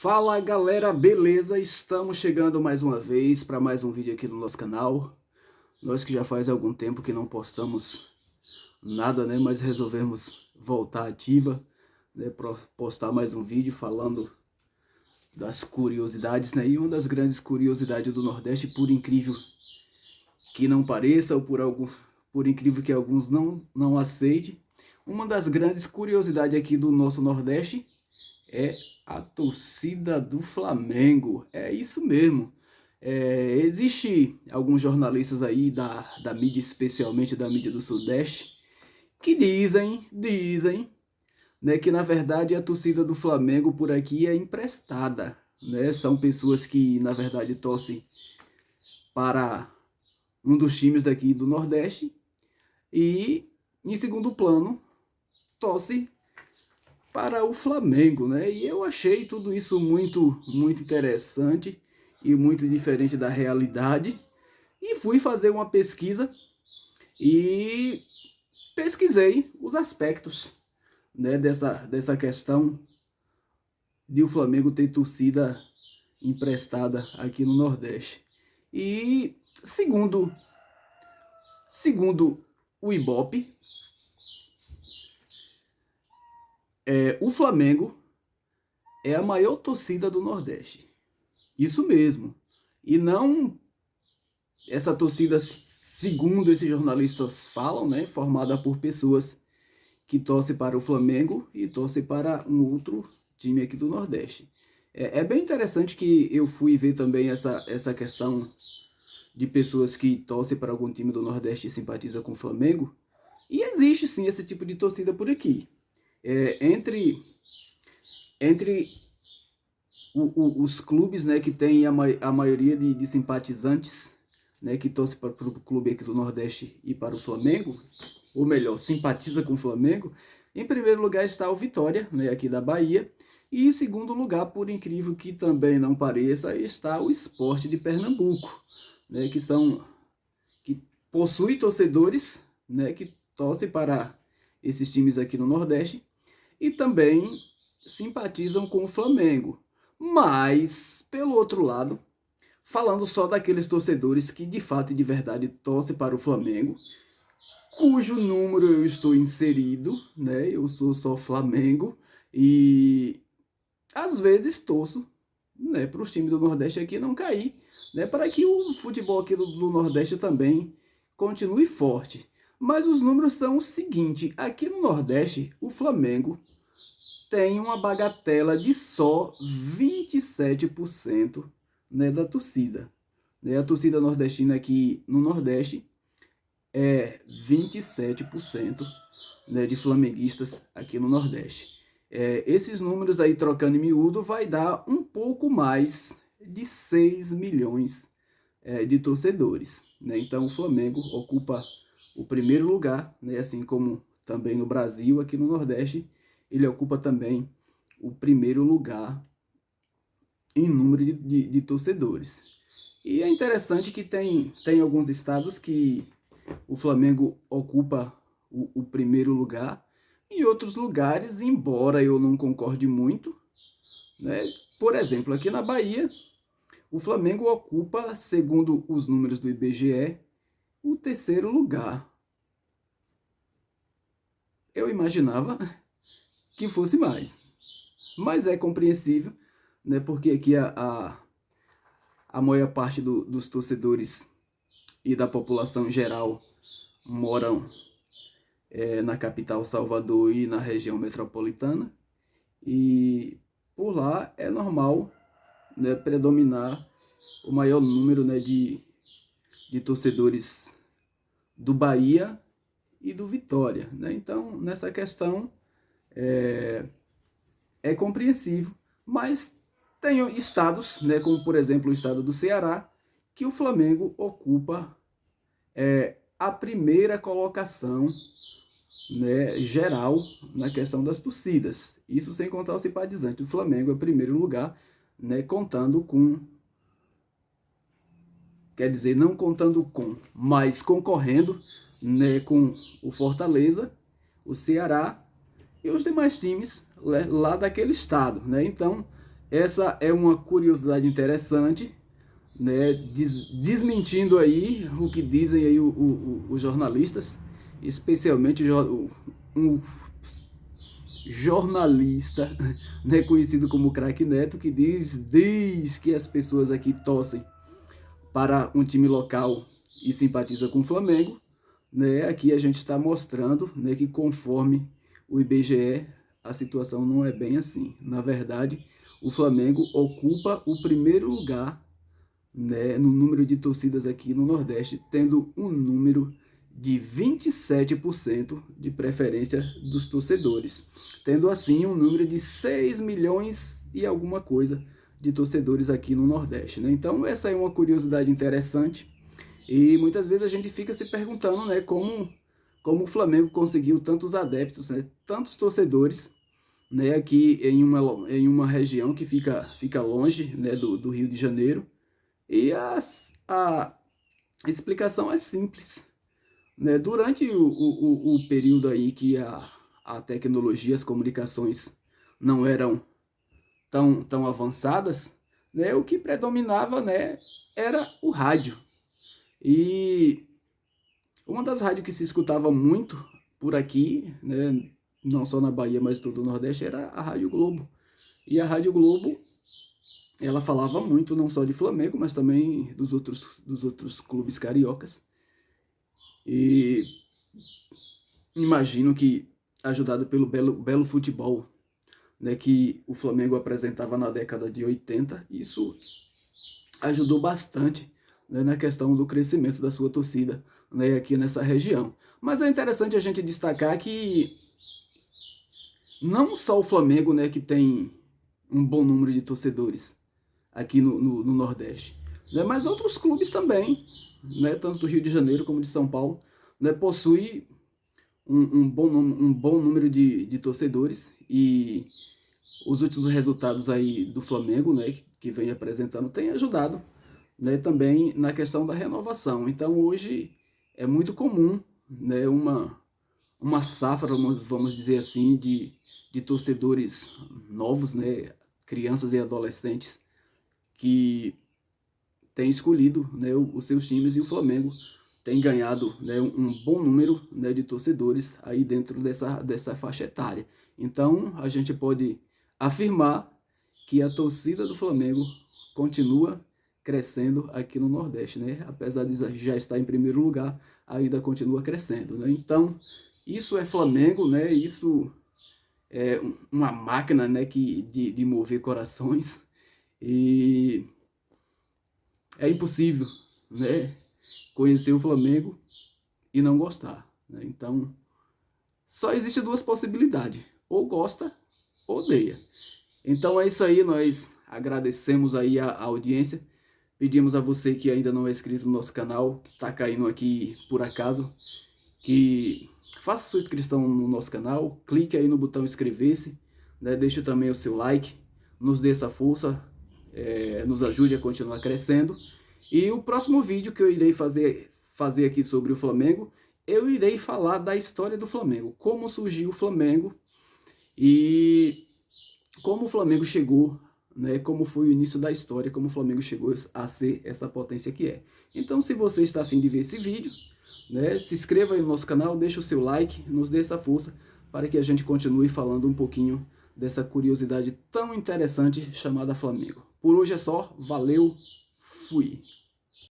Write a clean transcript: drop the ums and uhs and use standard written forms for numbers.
Fala galera, beleza? Estamos chegando mais uma vez para mais um vídeo aqui no nosso canal. Nós que já faz algum tempo que não postamos nada, né? Mas resolvemos voltar ativa, né? Para postar mais um vídeo falando das curiosidades, né? E uma das grandes curiosidades do Nordeste, por incrível que não pareça, ou por incrível que alguns não aceitem, uma das grandes curiosidades aqui do nosso Nordeste é a torcida do Flamengo. É isso mesmo. Existe alguns jornalistas aí da mídia, especialmente da mídia do Sudeste, que dizem, né, que na verdade a torcida do Flamengo por aqui é emprestada, né? São pessoas que na verdade torcem para um dos times daqui do Nordeste e, em segundo plano, torce para o Flamengo, né? E eu achei tudo isso muito interessante e muito diferente da realidade. E fui fazer uma pesquisa e pesquisei os aspectos, né, dessa questão de o Flamengo ter torcida emprestada aqui no Nordeste. E segundo o Ibope, o Flamengo é a maior torcida do Nordeste. Isso mesmo. E não essa torcida, segundo esses jornalistas falam, né, formada por pessoas que torcem para o Flamengo e torcem para um outro time aqui do Nordeste. É bem interessante que eu fui ver também essa questão de pessoas que torcem para algum time do Nordeste e simpatizam com o Flamengo. E existe sim esse tipo de torcida por aqui. Entre os clubes, né, que tem a maioria de simpatizantes, né, que torce para o clube aqui do Nordeste e para o Flamengo, ou melhor, simpatiza com o Flamengo, em primeiro lugar está o Vitória, né, aqui da Bahia, e em segundo lugar, por incrível que também não pareça, está o Sport de Pernambuco, né, que possui torcedores, né, que torcem para esses times aqui no Nordeste e também simpatizam com o Flamengo. Mas, pelo outro lado, falando só daqueles torcedores que de fato e de verdade torcem para o Flamengo, cujo número eu estou inserido, né? Eu sou só Flamengo e às vezes torço, né, para os times do Nordeste aqui não cair, né, para que o futebol aqui do Nordeste também continue forte. Mas os números são o seguinte: aqui no Nordeste, o Flamengo tem uma bagatela de só 27%, né, da torcida. Né? A torcida nordestina aqui no Nordeste é 27%, né, de flamenguistas aqui no Nordeste. Esses números aí, trocando em miúdo, vai dar um pouco mais de 6 milhões de torcedores. Né? Então o Flamengo ocupa o primeiro lugar, né, assim como também no Brasil, aqui no Nordeste, ele ocupa também o primeiro lugar em número de torcedores. E é interessante que tem alguns estados que o Flamengo ocupa o primeiro lugar, em outros lugares, embora eu não concorde muito, né? Por exemplo, aqui na Bahia, o Flamengo ocupa, segundo os números do IBGE, o terceiro lugar. Eu imaginava que fosse mais, mas é compreensível, né? Porque aqui a maior parte dos torcedores e da população em geral moram na capital Salvador e na região metropolitana, e por lá é normal, né, predominar o maior número, né, de torcedores do Bahia e do Vitória, né? Então nessa questão é compreensível, mas tem estados, né, como por exemplo o estado do Ceará, que o Flamengo ocupa a primeira colocação, né, geral na questão das torcidas. Isso sem contar o simpatizante. O Flamengo é o primeiro lugar, né, contando com, quer dizer, não contando com, mas concorrendo, né, com o Fortaleza, o Ceará e os demais times lá daquele estado, né? Então essa é uma curiosidade interessante, né, desmentindo aí o que dizem aí os jornalistas, especialmente um jornalista, né, conhecido como Craque Neto, que diz que as pessoas aqui torcem para um time local e simpatiza com o Flamengo, né? Aqui a gente está mostrando, né, que conforme o IBGE, a situação não é bem assim. Na verdade, o Flamengo ocupa o primeiro lugar, né, no número de torcidas aqui no Nordeste, tendo um número de 27% de preferência dos torcedores, tendo assim um número de 6 milhões e alguma coisa de torcedores aqui no Nordeste, né? Então essa é uma curiosidade interessante e muitas vezes a gente fica se perguntando, né, como o Flamengo conseguiu tantos adeptos, né, tantos torcedores, né, aqui em uma região que fica longe, né, do Rio de Janeiro. E a explicação é simples, né? Durante o período aí que a tecnologia, as comunicações não eram tão avançadas, né, o que predominava, né, era o rádio. E uma das rádios que se escutava muito por aqui, né, não só na Bahia, mas todo o Nordeste, era a Rádio Globo. E a Rádio Globo, ela falava muito não só de Flamengo, mas também dos outros clubes cariocas. E imagino que, ajudado pelo belo futebol, né, que o Flamengo apresentava na década de 80, isso ajudou bastante, né, na questão do crescimento da sua torcida, né, aqui nessa região. Mas é interessante a gente destacar que não só o Flamengo, né, que tem um bom número de torcedores aqui no Nordeste, né, mas outros clubes também, né, tanto do Rio de Janeiro como de São Paulo, né, possui um bom número de torcedores, e os últimos resultados aí do Flamengo, né, que vem apresentando, tem ajudado, né, também na questão da renovação. Então hoje é muito comum, né, uma safra, vamos dizer assim, de torcedores novos, né, crianças e adolescentes que têm escolhido, né, os seus times, e o Flamengo tem ganhado, né, um bom número, né, de torcedores aí dentro dessa faixa etária. Então a gente pode afirmar que a torcida do Flamengo continua crescendo aqui no Nordeste, né? Apesar de já estar em primeiro lugar, ainda continua crescendo, né? Então isso é Flamengo, né? Isso é uma máquina, né, de mover corações, e é impossível, né, conhecer o Flamengo e não gostar, né? Então só existe duas possibilidades: ou gosta ou odeia. Então é isso aí, nós agradecemos aí a audiência, pedimos a você que ainda não é inscrito no nosso canal, que está caindo aqui por acaso, que faça sua inscrição no nosso canal, clique aí no botão inscrever-se, né? Deixe também o seu like, nos dê essa força, nos ajude a continuar crescendo. E o próximo vídeo que eu irei fazer aqui sobre o Flamengo, eu irei falar da história do Flamengo, como surgiu o Flamengo e como o Flamengo chegou, né, como foi o início da história, como o Flamengo chegou a ser essa potência que é. Então, se você está a fim de ver esse vídeo, né, se inscreva aí no nosso canal, deixa o seu like, nos dê essa força para que a gente continue falando um pouquinho dessa curiosidade tão interessante chamada Flamengo. Por hoje é só, valeu, fui!